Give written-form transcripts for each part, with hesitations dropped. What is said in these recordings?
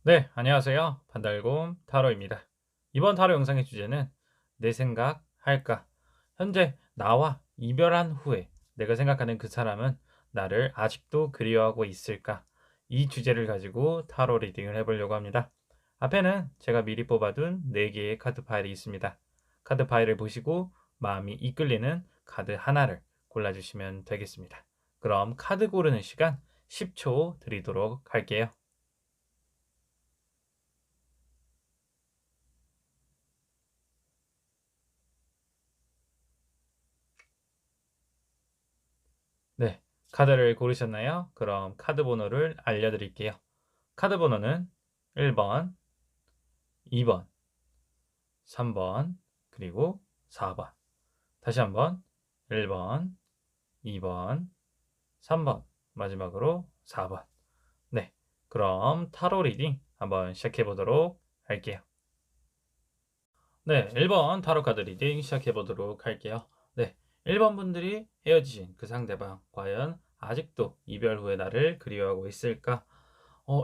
네, 안녕하세요. 반달곰 타로입니다. 이번 타로 영상의 주제는 내 생각 할까? 현재 나와 이별한 후에 내가 생각하는 그 사람은 나를 아직도 그리워하고 있을까? 이 주제를 가지고 타로 리딩을 해보려고 합니다. 앞에는 제가 미리 뽑아둔 4개의 카드 파일이 있습니다. 카드 파일을 보시고 마음이 이끌리는 카드 하나를 골라주시면 되겠습니다. 그럼 카드 고르는 시간 10초 드리도록 할게요. 네, 카드를 고르셨나요? 그럼 카드 번호를 알려드릴게요. 카드 번호는 1번, 2번, 3번, 그리고 4번. 다시 한번 1번, 2번, 3번, 마지막으로 4번. 네, 그럼 타로 리딩 한번 시작해 보도록 할게요. 네, 1번 타로 카드 리딩 시작해 보도록 할게요. 네, 1번 분들이 헤어지신 그 상대방 과연 아직도 이별 후에 나를 그리워하고 있을까?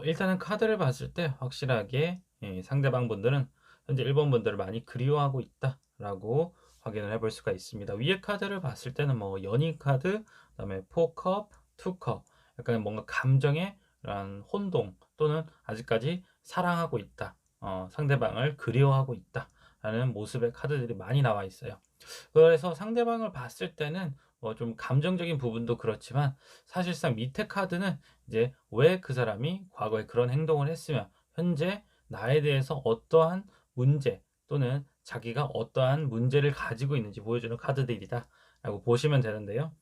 일단은 카드를 봤을 때 확실하게 상대방 분들은 현재 1번 분들을 많이 그리워하고 있다라고 확인을 해볼 수가 있습니다. 위에 카드를 봤을 때는 뭐 연인 카드, 그다음에 포컵, 투컵, 약간 뭔가 감정의 그런 혼동 또는 아직까지 사랑하고 있다, 상대방을 그리워하고 있다라는 모습의 카드들이 많이 나와 있어요. 그래서 상대방을 봤을 때는 뭐 좀 감정적인 부분도 그렇지만 사실상 밑에 카드는 이제 왜 그 사람이 과거에 그런 행동을 했으면 현재 나에 대해서 어떠한 문제 또는 자기가 어떠한 문제를 가지고 있는지 보여주는 카드들이다라고 보시면 되는데요.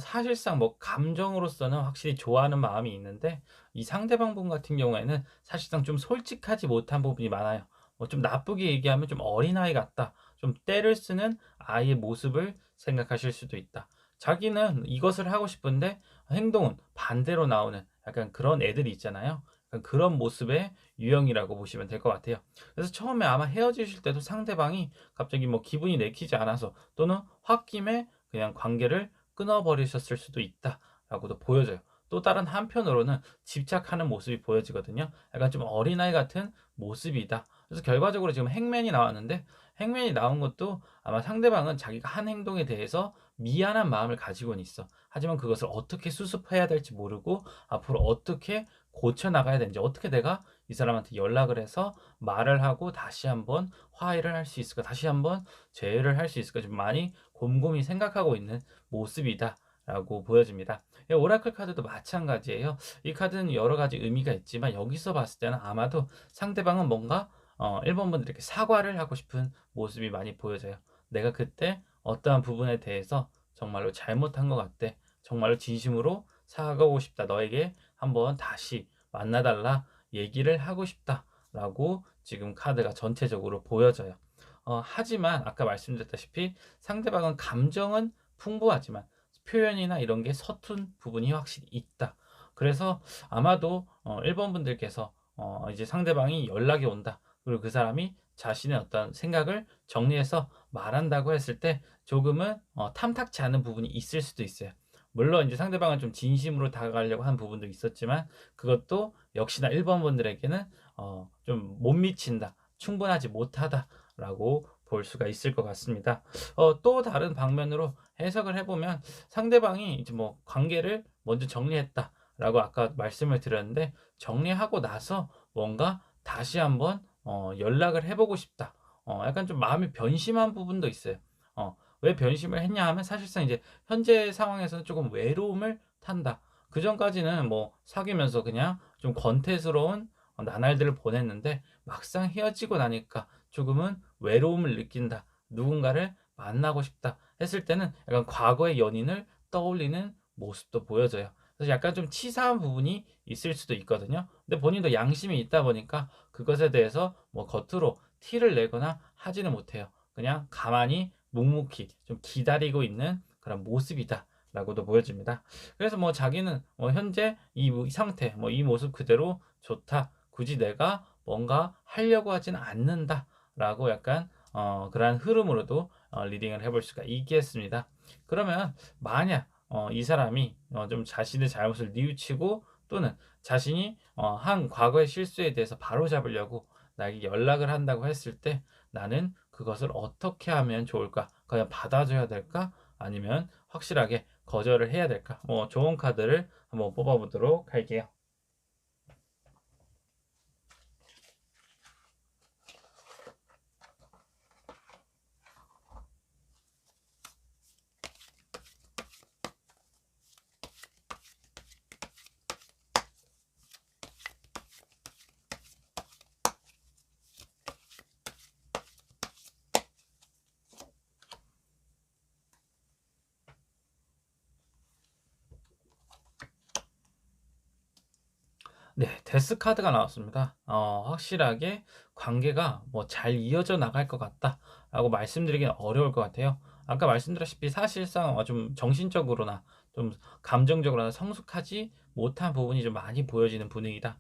사실상 뭐 감정으로서는 확실히 좋아하는 마음이 있는데 이 상대방 분 같은 경우에는 사실상 좀 솔직하지 못한 부분이 많아요. 뭐 좀 나쁘게 얘기하면 좀 어린아이 같다. 좀 때를 쓰는 아이의 모습을 생각하실 수도 있다. 자기는 이것을 하고 싶은데 행동은 반대로 나오는 약간 그런 애들이 있잖아요. 약간 그런 모습의 유형이라고 보시면 될 것 같아요. 그래서 처음에 아마 헤어지실 때도 상대방이 갑자기 뭐 기분이 내키지 않아서 또는 홧김에 그냥 관계를 끊어버리셨을 수도 있다라고도 보여져요. 또 다른 한편으로는 집착하는 모습이 보여지거든요. 약간 좀 어린아이 같은 모습이다. 그래서 결과적으로 지금 행맨이 나왔는데 행맨이 나온 것도 아마 상대방은 자기가 한 행동에 대해서 미안한 마음을 가지고는 있어. 하지만 그것을 어떻게 수습해야 될지 모르고 앞으로 어떻게 고쳐 나가야 되는지, 어떻게 내가 이 사람한테 연락을 해서 말을 하고 다시 한번 화해를 할 수 있을까, 다시 한번 재회를 할 수 있을까 좀 많이 곰곰이 생각하고 있는 모습이다라고 보여집니다. 오라클 카드도 마찬가지예요. 이 카드는 여러 가지 의미가 있지만 여기서 봤을 때는 아마도 상대방은 뭔가 1번 분들이 이렇게 사과를 하고 싶은 모습이 많이 보여져요. 내가 그때 어떠한 부분에 대해서 정말로 잘못한 것 같대. 정말로 진심으로 사과하고 싶다. 너에게 한번 다시 만나달라 얘기를 하고 싶다라고 지금 카드가 전체적으로 보여져요. 하지만 아까 말씀드렸다시피 상대방은 감정은 풍부하지만 표현이나 이런 게 서툰 부분이 확실히 있다. 그래서 아마도 1번 분들께서 이제 상대방이 연락이 온다. 그리고 그 사람이 자신의 어떤 생각을 정리해서 말한다고 했을 때 조금은 탐탁지 않은 부분이 있을 수도 있어요. 물론 이제 상대방은 좀 진심으로 다가가려고 한 부분도 있었지만 그것도 역시나 1번 분들에게는 좀 못 미친다, 충분하지 못하다라고 볼 수가 있을 것 같습니다. 또 다른 방면으로 해석을 해 보면 상대방이 이제 뭐 관계를 먼저 정리했다라고 아까 말씀을 드렸는데 정리하고 나서 뭔가 다시 한번 연락을 해 보고 싶다. 약간 좀 마음이 변심한 부분도 있어요. 왜 변심을 했냐 하면 사실상 이제 현재 상황에서는 조금 외로움을 탄다. 그전까지는 뭐 사귀면서 그냥 좀 권태스러운 나날들을 보냈는데 막상 헤어지고 나니까 조금은 외로움을 느낀다. 누군가를 만나고 싶다 했을 때는 약간 과거의 연인을 떠올리는 모습도 보여져요. 그래서 약간 좀 치사한 부분이 있을 수도 있거든요. 근데 본인도 양심이 있다 보니까 그것에 대해서 뭐 겉으로 티를 내거나 하지는 못해요. 그냥 가만히 묵묵히 좀 기다리고 있는 그런 모습이다라고도 보여집니다. 그래서 뭐 자기는 뭐 현재 이 상태, 뭐 이 모습 그대로 좋다. 굳이 내가 뭔가 하려고 하지는 않는다라고 약간 그러한 흐름으로도 리딩을 해볼 수가 있겠습니다. 그러면 만약 이 사람이 좀 자신의 잘못을 뉘우치고 또는 자신이 한 과거의 실수에 대해서 바로잡으려고 나에게 연락을 한다고 했을 때 나는 그것을 어떻게 하면 좋을까? 그냥 받아줘야 될까? 아니면 확실하게 거절을 해야 될까? 뭐 좋은 카드를 한번 뽑아보도록 할게요. 네. 데스 카드가 나왔습니다. 확실하게 관계가 뭐 "잘 이어져 나갈 것 같다."라고 말씀드리기는 어려울 것 같아요. 아까 말씀드렸다시피 사실상 좀 정신적으로나 좀 감정적으로나 성숙하지 못한 부분이 좀 많이 보여지는 분위기다.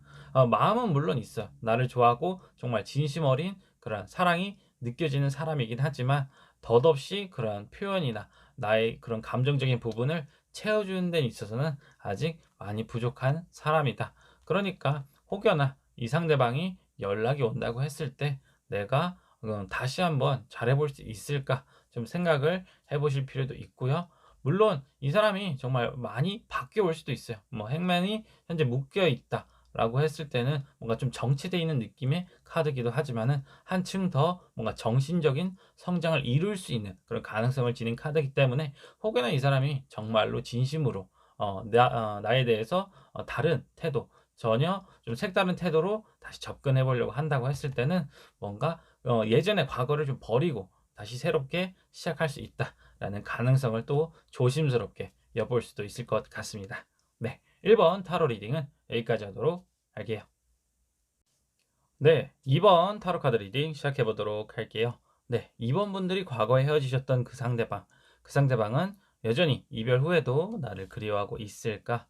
마음은 물론 있어요. 나를 좋아하고 정말 진심 어린 그런 사랑이 느껴지는 사람이긴 하지만 덧없이 그런 표현이나 나의 그런 감정적인 부분을 채워주는 데 있어서는 아직 많이 부족한 사람이다. 그러니까 혹여나 이 상대방이 연락이 온다고 했을 때 '내가 다시 한번 잘해 볼 수 있을까?' 좀 생각을 해 보실 필요도 있고요. 물론 이 사람이 정말 많이 바뀌어 올 수도 있어요. 뭐 행맨이 현재 묶여 있다라고 했을 때는 뭔가 좀 정체돼 있는 느낌의 카드기도 하지만은 한층 더 뭔가 정신적인 성장을 이룰 수 있는 그런 가능성을 지닌 카드이기 때문에 혹여나 이 사람이 정말로 진심으로 나에 대해서 다른 태도 전혀 좀 색다른 태도로 다시 접근해 보려고 한다고 했을 때는 뭔가 예전의 과거를 좀 버리고 다시 새롭게 시작할 수 있다라는 가능성을 또 조심스럽게 엿볼 수도 있을 것 같습니다. 네. 1번 타로 리딩은 여기까지 하도록 할게요. 네. 2번 타로 카드 리딩 시작해 보도록 할게요. 네. 2번 분들이 과거에 헤어지셨던 그 상대방, 그 상대방은 여전히 이별 후에도 나를 그리워하고 있을까?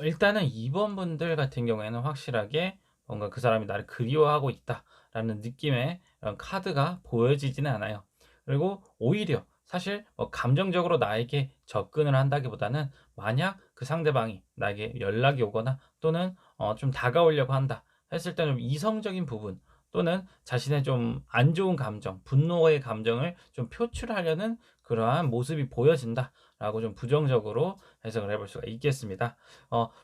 일단은 2번 분들 같은 경우에는 확실하게 뭔가 '그 사람이 나를 그리워하고 있다.'라는 느낌의 카드가 보여지지는 않아요. 그리고 오히려 사실 감정적으로 나에게 접근을 한다기보다는 만약 그 상대방이 나에게 연락이 오거나 또는 좀 다가오려고 한다 했을 때는 좀 이성적인 부분 또는 자신의 좀 안 좋은 감정, 분노의 감정을 좀 표출하려는 그러한 모습이 보여진다라고 좀 부정적으로 해석을 해볼 수가 있겠습니다.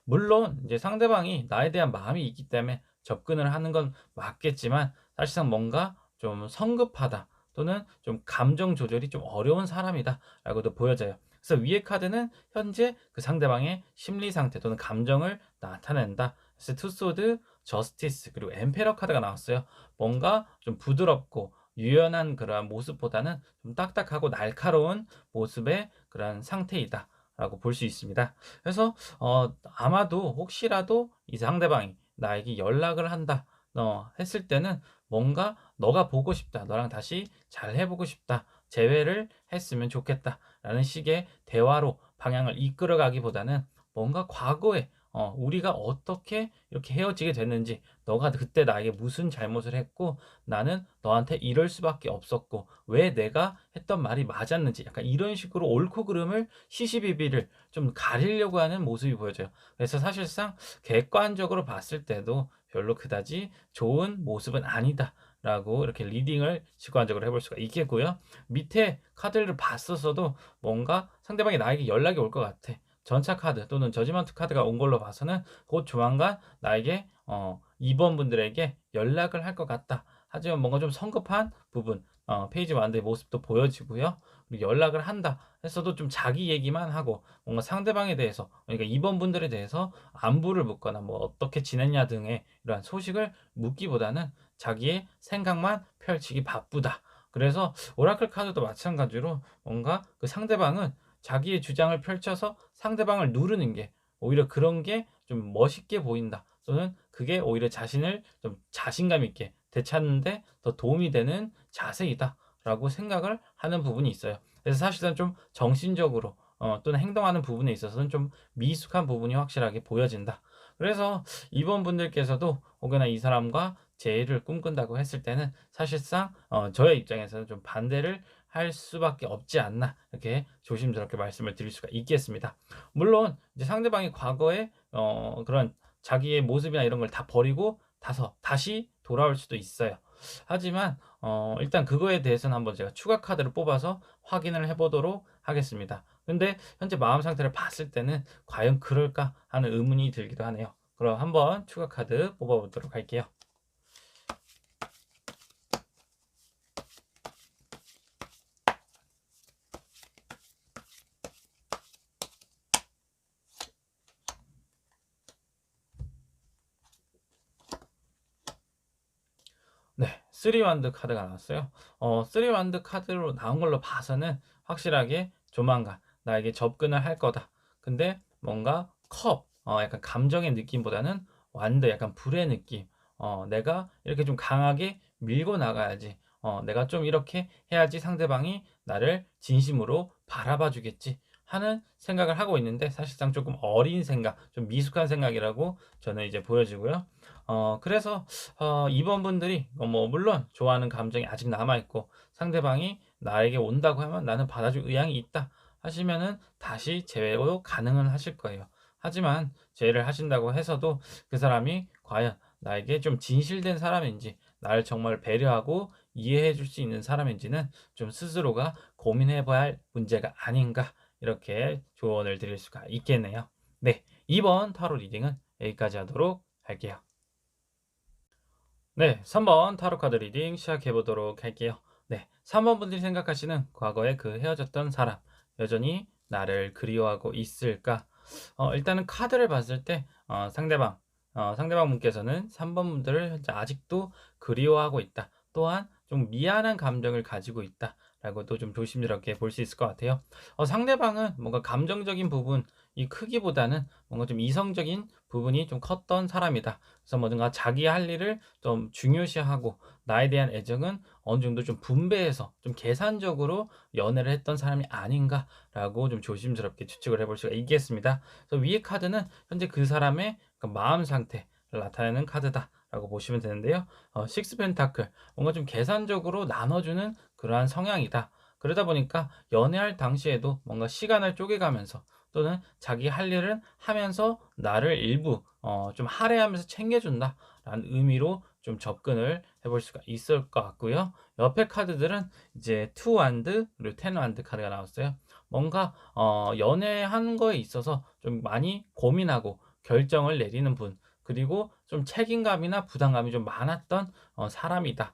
물론 이제 상대방이 나에 대한 마음이 있기 때문에 접근을 하는 건 맞겠지만 사실상 뭔가 좀 성급하다 또는 좀 감정 조절이 좀 어려운 사람이다라고도 보여져요. 그래서 위의 카드는 현재 그 상대방의 심리 상태 또는 감정을 나타낸다. 그래서 투소드, 저스티스 그리고 엠페러 카드가 나왔어요. 뭔가 좀 부드럽고 유연한 그러한 모습보다는 좀 딱딱하고 날카로운 모습의 그런 상태이다. 라고 볼 수 있습니다. 그래서 아마도 혹시라도 이 상대방이 나에게 연락을 한다 했을 때는 뭔가 '너가 보고 싶다. 너랑 다시 잘해 보고 싶다. 재회를 했으면 좋겠다.'라는 식의 대화로 방향을 이끌어 가기보다는 뭔가 과거에 우리가 어떻게 이렇게 헤어지게 됐는지, 너가 그때 나에게 무슨 잘못을 했고 나는 너한테 이럴 수밖에 없었고 왜 내가 했던 말이 맞았는지 약간 이런 식으로 옳고 그름을 시시비비를 좀 가리려고 하는 모습이 보여져요. 그래서 사실상 객관적으로 봤을 때도 별로 그다지 좋은 모습은 아니다라고 이렇게 리딩을 직관적으로 해볼 수가 있겠고요. 밑에 카드를 봤었어도 뭔가 상대방이 나에게 연락이 올 것 같아. 전차 카드 또는 저지먼트 카드가 온 걸로 봐서는 곧 조만간 나에게 2번 분들에게 연락을 할 것 같다. 하지만 뭔가 좀 성급한 부분 페이지 완드의 모습도 보여지고요. 그리고 연락을 한다 했어도 좀 자기 얘기만 하고 뭔가 상대방에 대해서 그러니까 2번 분들에 대해서 안부를 묻거나 뭐 "어떻게 지냈냐?" 등의 이러한 소식을 묻기보다는 자기의 생각만 펼치기 바쁘다. 그래서 오라클 카드도 마찬가지로 뭔가 그 상대방은 자기의 주장을 펼쳐서 상대방을 누르는 게 오히려 그런 게 좀 멋있게 보인다. 또는 그게 오히려 자신을 좀 자신감 있게 되찾는 데 더 도움이 되는 자세이다라고 생각을 하는 부분이 있어요. 그래서 사실은 좀 정신적으로 또는 행동하는 부분에 있어서는 좀 미숙한 부분이 확실하게 보여진다. 그래서 이번 분들께서도 혹여나 이 사람과 재회를 꿈꾼다고 했을 때는 사실상 저의 입장에서는 좀 반대를 할 수밖에 없지 않나 이렇게 조심스럽게 말씀을 드릴 수가 있겠습니다. 물론 이제 상대방이 과거에 그런 자기의 모습이나 이런 걸 다 버리고 다시 돌아올 수도 있어요. 하지만 일단 그거에 대해서는 한번 제가 추가 카드를 뽑아서 확인을 해 보도록 하겠습니다. 근데 현재 마음 상태를 봤을 때는 '과연 그럴까?' 하는 의문이 들기도 하네요. 그럼 한번 추가 카드 뽑아 보도록 할게요. 네. 3 완드 카드가 나왔어요. 3 완드 카드로 나온 걸로 봐서는 확실하게 조만간 나에게 접근을 할 거다. 근데 뭔가 약간 감정의 느낌보다는 완드 약간 불의 느낌. 내가 이렇게 좀 강하게 밀고 나가야지. 내가 좀 이렇게 해야지 상대방이 나를 진심으로 바라봐 주겠지 하는 생각을 하고 있는데, 사실상 조금 어린 생각, 좀 미숙한 생각이라고 저는 이제 보여지고요. 그래서 2 번 분들이 뭐 물론 좋아하는 감정이 아직 남아 있고 상대방이 나에게 온다고 하면 '나는 받아줄 의향이 있다.' 하시면은 다시 재회도 가능은 하실 거예요. 하지만 재회를 하신다고 해서도 그 사람이 과연 나에게 좀 진실된 사람인지, 나를 정말 배려하고 이해해 줄 수 있는 사람인지는 좀 스스로가 고민해 봐야 할 문제가 아닌가, 이렇게 조언을 드릴 수가 있겠네요. 네. 이번 타로 리딩은 여기까지 하도록 할게요. 네. 3번 타로 카드 리딩 시작해 보도록 할게요. 네. 3번 분들이 생각하시는 과거의 그 헤어졌던 사람, 여전히 나를 그리워하고 있을까? 일단은 카드를 봤을 때 상대방 분께서는 3번 분들을 현재 아직도 그리워하고 있다. 또한 좀 미안한 감정을 가지고 있다라고도 좀 조심스럽게 볼 수 있을 것 같아요. 상대방은 뭔가 감정적인 부분 이 크기보다는 뭔가 좀 이성적인 부분이 좀 컸던 사람이다. 그래서 뭔가 자기 할 일을 좀 중요시하고 나에 대한 애정은 어느 정도 좀 분배해서 좀 계산적으로 연애를 했던 사람이 아닌가라고 좀 조심스럽게 추측을 해볼 수가 있겠습니다. 그래서 위의 카드는 현재 그 사람의 그 마음 상태를 나타내는 카드다라고 보시면 되는데요. 식스 펜타클, 뭔가 좀 계산적으로 나눠주는 그러한 성향이다. 그러다 보니까 연애할 당시에도 뭔가 시간을 쪼개가면서 또는 자기 할 일은 하면서 나를 일부 좀 할애하면서 챙겨준다라는 의미로 좀 접근을 해볼 수가 있을 것 같고요. 옆에 카드들은 이제 투 완드 그리고 텐 완드 카드가 나왔어요. 뭔가 연애하는 거에 있어서 좀 많이 고민하고 결정을 내리는 분, 그리고 좀 책임감이나 부담감이 좀 많았던 사람이다.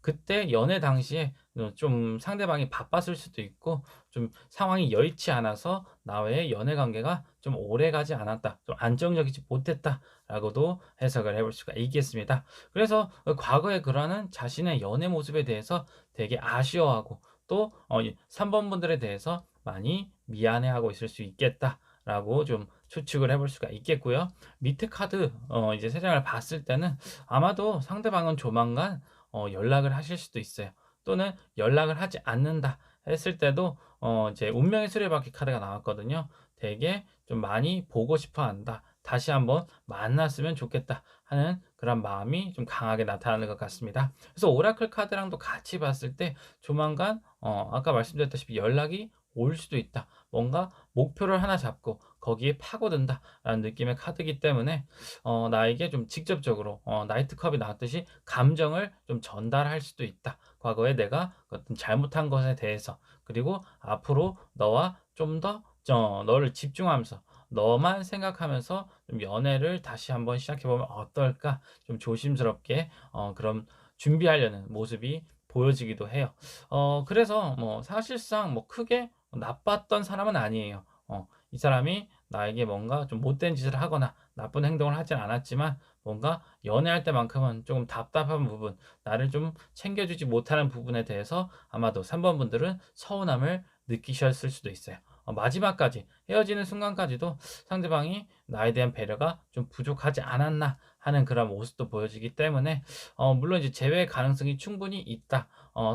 그때 연애 당시에 좀 상대방이 바빴을 수도 있고 좀 상황이 여의치 않아서 나와의 연애 관계가 좀 오래가지 않았다, 좀 안정적이지 못했다라고도 해석을 해볼 수가 있겠습니다. 그래서 과거에 그러는 자신의 연애 모습에 대해서 되게 아쉬워하고 또 3번 분들에 대해서 많이 미안해하고 있을 수 있겠다라고 좀 추측을 해볼 수가 있겠고요. 밑에 카드 이제 3 장을 봤을 때는 아마도 상대방은 조만간 연락을 하실 수도 있어요. 또는 연락을 하지 않는다 했을 때도 이제 운명의 수레바퀴 카드가 나왔거든요. 되게 좀 많이 보고 싶어 한다. 다시 한번 만났으면 좋겠다 하는 그런 마음이 좀 강하게 나타나는 것 같습니다. 그래서 오라클 카드랑도 같이 봤을 때 조만간 아까 말씀드렸다시피 연락이 올 수도 있다. 뭔가 목표를 하나 잡고 거기에 파고든다라는 느낌의 카드이기 때문에 나에게 좀 직접적으로 나이트 컵이 나왔듯이 감정을 좀 전달할 수도 있다. 과거에 내가 어떤 잘못한 것에 대해서, 그리고 앞으로 너와 좀 더 너를 집중하면서 너만 생각하면서 좀 연애를 다시 한번 시작해 보면 어떨까? 좀 조심스럽게 그런 준비하려는 모습이 보여지기도 해요. 그래서 뭐 사실상 뭐 크게 나빴던 사람은 아니에요. 이 사람이 나에게 뭔가 좀 못된 짓을 하거나 나쁜 행동을 하진 않았지만 뭔가 연애할 때만큼은 조금 답답한 부분, 나를 좀 챙겨주지 못하는 부분에 대해서 아마도 3번 분들은 서운함을 느끼셨을 수도 있어요. 마지막까지 헤어지는 순간까지도 상대방이 나에 대한 배려가 좀 부족하지 않았나 하는 그런 모습도 보여지기 때문에 물론 이제 재회 가능성이 충분히 있다.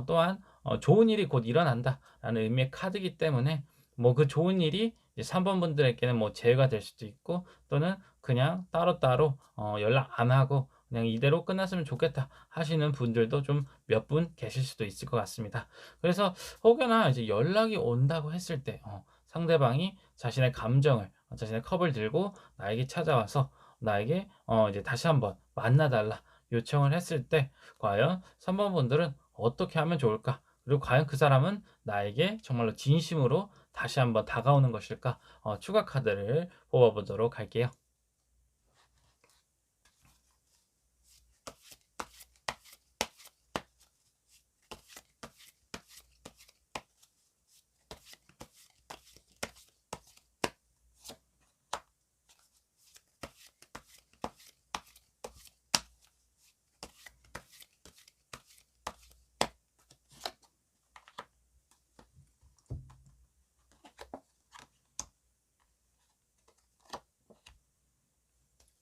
또한 '좋은 일이 곧 일어난다.'라는 의미의 카드이기 때문에 뭐 그 좋은 일이 이제 3번 분들에게는 뭐 재회가 될 수도 있고, 또는 그냥 따로따로 연락 안 하고 그냥 '이대로 끝났으면 좋겠다.' 하시는 분들도 좀 몇 분 계실 수도 있을 것 같습니다. 그래서 혹여나 이제 연락이 온다고 했을 때 상대방이 자신의 감정을 자신의 컵을 들고 나에게 찾아와서 나에게 이제 다시 한번 만나 달라 요청을 했을 때 과연 3번 분들은 어떻게 하면 좋을까? 그리고 과연 그 사람은 나에게 정말로 진심으로 다시 한번 다가오는 것일까? 추가 카드를 뽑아 보도록 할게요.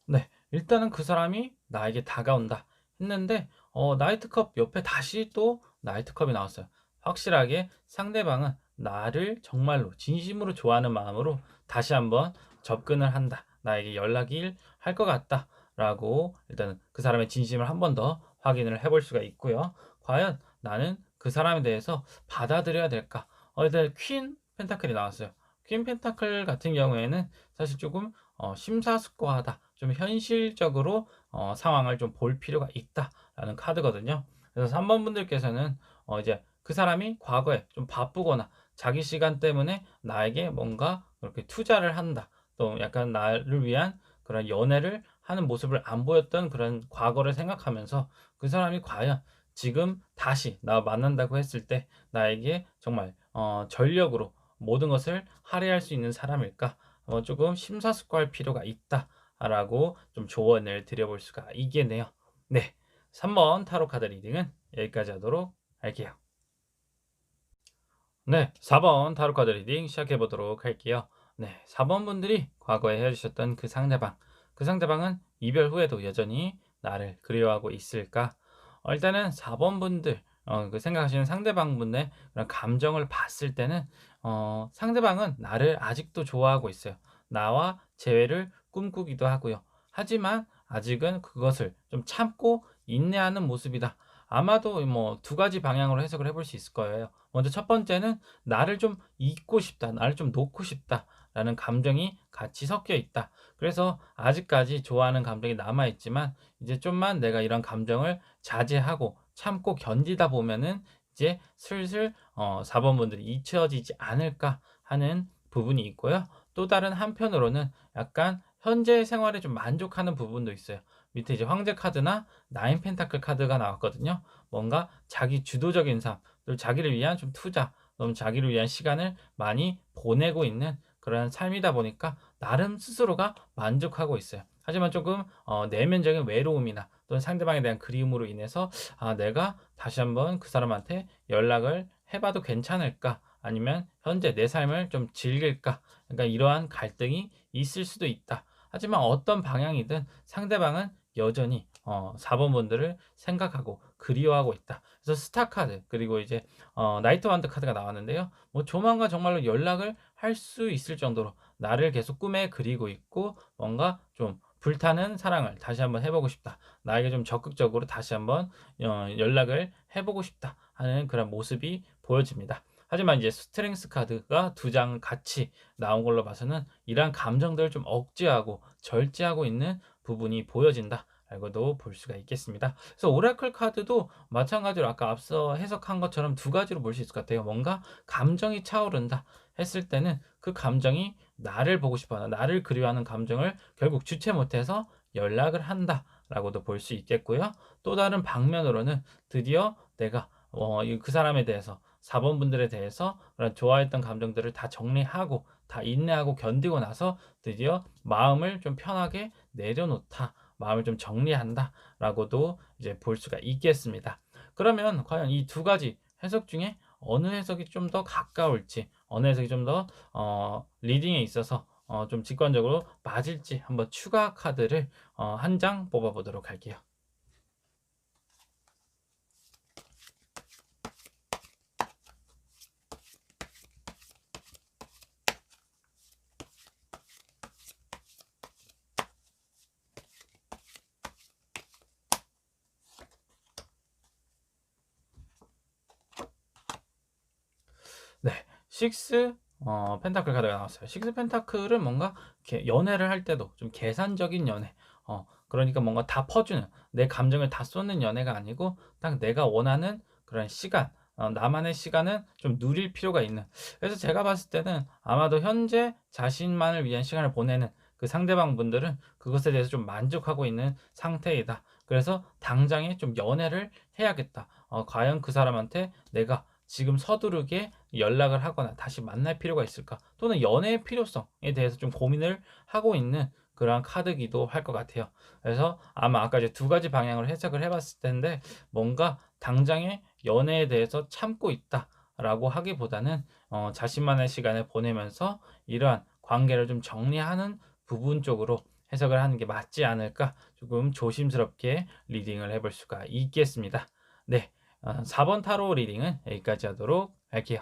네. 일단은 그 사람이 나에게 다가온다 했는데 나이트컵 옆에 다시 또 나이트컵이 나왔어요. 확실하게 상대방은 나를 정말로 진심으로 좋아하는 마음으로 다시 한번 접근을 한다. 나에게 연락을 할 것 같다라고 일단은 그 사람의 진심을 한 번 더 확인을 해볼 수가 있고요. 과연 나는 그 사람에 대해서 받아들여야 될까? 일단 퀸 펜타클이 나왔어요. 퀸 펜타클 같은 경우에는 사실 조금 심사숙고하다. 좀 현실적으로 상황을 좀 볼 필요가 있다라는 카드거든요. 그래서 3번 분들께서는 이제 그 사람이 과거에 좀 바쁘거나 자기 시간 때문에 나에게 뭔가 그렇게 투자를 한다. 또 약간 나를 위한 그런 연애를 하는 모습을 안 보였던 그런 과거를 생각하면서 그 사람이 과연 지금 다시 나 만난다고 했을 때 나에게 정말 전력으로 모든 것을 할애할 수 있는 사람일까? 조금 심사숙고할 필요가 있다라고 좀 조언을 드려볼 수가 있겠네요. 네. 3번 타로 카드 리딩은 여기까지 하도록 할게요. 네. 4번 타로 카드 리딩 시작해 보도록 할게요. 네. 4번 분들이 과거에 헤어지셨던 그 상대방. 그 상대방은 이별 후에도 여전히 나를 그리워하고 있을까? 일단은 4번 분들 그 생각하시는 상대방 분의 그런 감정을 봤을 때는 상대방은 나를 아직도 좋아하고 있어요. 나와 재회를 꿈꾸기도 하고요. 하지만 아직은 그것을 좀 참고 인내하는 모습이다. 아마도 뭐 두 가지 방향으로 해석을 해볼 수 있을 거예요. 먼저 첫 번째는 '나를 좀 잊고 싶다. 나를 좀 놓고 싶다.'라는 감정이 같이 섞여 있다. 그래서 아직까지 좋아하는 감정이 남아 있지만 이제 좀만 내가 이런 감정을 자제하고 참고 견디다 보면은 이제 슬슬 4번 분들이 잊혀지지 않을까 하는 부분이 있고요. 또 다른 한편으로는 약간 현재 생활에 좀 만족하는 부분도 있어요. 밑에 이제 황제 카드나 나인 펜타클 카드가 나왔거든요. 뭔가 자기 주도적인 삶, 또 자기를 위한 좀 투자, 또 자기를 위한 시간을 많이 보내고 있는 그런 삶이다 보니까 나름 스스로가 만족하고 있어요. 하지만 조금 내면적인 외로움이나 또는 상대방에 대한 그리움으로 인해서 '아 내가 다시 한번 그 사람한테 연락을 해 봐도 괜찮을까? 아니면 현재 내 삶을 좀 즐길까?' 그러니까 이러한 갈등이 있을 수도 있다. 하지만 어떤 방향이든 상대방은 여전히 4번 분들을 생각하고 그리워하고 있다. 그래서 스타 카드 그리고 이제 나이트 완드 카드가 나왔는데요. 뭐 조만간 정말로 연락을 할 수 있을 정도로 나를 계속 꿈에 그리고 있고 뭔가 좀 불타는 사랑을 다시 한번 해 보고 싶다. 나에게 좀 적극적으로 다시 한번 연락을 해 보고 싶다 하는 그런 모습이 보여집니다. 하지만 이제 스트렝스 카드가 두 장 같이 나온 걸로 봐서는 이러한 감정들을 좀 억제하고 절제하고 있는 부분이 보여진다. 라고도 볼 수가 있겠습니다. 그래서 오라클 카드도 마찬가지로 아까 앞서 해석한 것처럼 두 가지로 볼 수 있을 것 같아요. 뭔가 감정이 차오른다 했을 때는 그 감정이 나를 보고 싶어 하는 나를 그리워하는 감정을 결국 주체 못해서 연락을 한다라고도 볼 수 있겠고요. 또 다른 방면으로는 드디어 내가 그 사람에 대해서 4번 분들에 대해서 그런 좋아했던 감정들을 다 정리하고 다 인내하고 견디고 나서 드디어 마음을 좀 편하게 내려놓다. 마음을 좀 정리한다라고도 이제 볼 수가 있겠습니다. 그러면 과연 이 두 가지 해석 중에 어느 해석이 좀 더 가까울지, 어느 해석이 좀 더 리딩에 있어서 좀 직관적으로 맞을지 한번 추가 카드를 한 장 뽑아 보도록 할게요. 네. 6 펜타클 카드가 나왔어요. 식스 펜타클은 뭔가 연애를 할 때도 좀 계산적인 연애. 그러니까 뭔가 다 퍼주는, 내 감정을 다 쏟는 연애가 아니고 딱 내가 원하는 그런 시간, 나만의 시간은 좀 누릴 필요가 있는. 그래서 제가 봤을 때는 아마도 현재 자신만을 위한 시간을 보내는 그 상대방 분들은 그것에 대해서 좀 만족하고 있는 상태이다. 그래서 당장에 좀 연애를 해야겠다. 과연 그 사람한테 내가 지금 서두르게 연락을 하거나 다시 만날 필요가 있을까? 또는 연애의 필요성에 대해서 좀 고민을 하고 있는 그러한 카드기도 할 것 같아요. 그래서 아마 아까 이제 두 가지 방향으로 해석을 해봤을 텐데, 뭔가 당장에 연애에 대해서 참고 있다라고 하기보다는 자신만의 시간을 보내면서 이러한 관계를 좀 정리하는 부분 쪽으로 해석을 하는 게 맞지 않을까, 조금 조심스럽게 리딩을 해볼 수가 있겠습니다. 네, 4번 타로 리딩은 여기까지 하도록 할게요.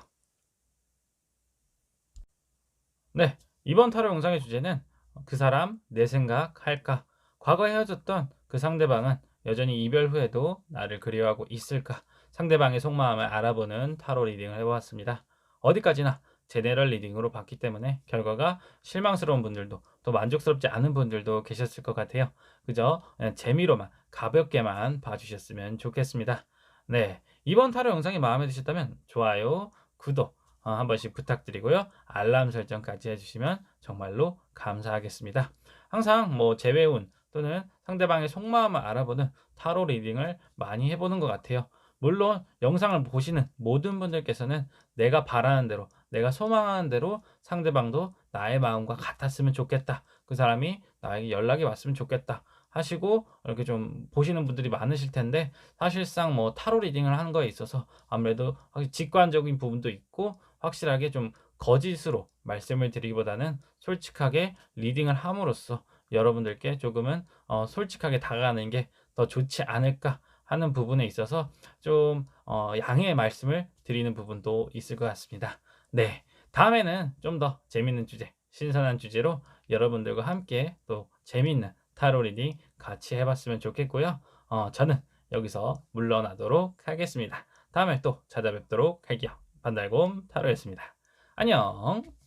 네, 이번 타로 영상의 주제는 그 사람 내 생각 할까? 과거에 헤어졌던 그 상대방은 여전히 이별 후에도 나를 그리워하고 있을까? 상대방의 속마음을 알아보는 타로 리딩을 해보았습니다. 어디까지나 제네럴 리딩으로 봤기 때문에 결과가 실망스러운 분들도 또 만족스럽지 않은 분들도 계셨을 것 같아요. 그저 그냥 재미로만 가볍게만 봐주셨으면 좋겠습니다. 네, 이번 타로 영상이 마음에 드셨다면 좋아요, 구독 한 번씩 부탁드리고요. 알람 설정까지 해주시면 정말로 감사하겠습니다. 항상 뭐 재회운 또는 상대방의 속마음을 알아보는 타로 리딩을 많이 해보는 것 같아요. 물론 영상을 보시는 모든 분들께서는 내가 바라는 대로, 내가 소망하는 대로 상대방도 나의 마음과 같았으면 좋겠다, 그 사람이 나에게 연락이 왔으면 좋겠다 하시고 이렇게 좀 보시는 분들이 많으실 텐데, 사실상 뭐 타로 리딩을 하는 거에 있어서 아무래도 직관적인 부분도 있고 확실하게 좀 거짓으로 말씀을 드리기보다는 솔직하게 리딩을 함으로써 여러분들께 조금은 솔직하게 다가가는 게 더 좋지 않을까 하는 부분에 있어서 좀 양해의 말씀을 드리는 부분도 있을 것 같습니다. 네, 다음에는 좀 더 재밌는 주제, 신선한 주제로 여러분들과 함께 또 재밌는 타로 리딩 같이 해봤으면 좋겠고요. 저는 여기서 물러나도록 하겠습니다. 다음에 또 찾아뵙도록 할게요. 반달곰 타로였습니다. 안녕.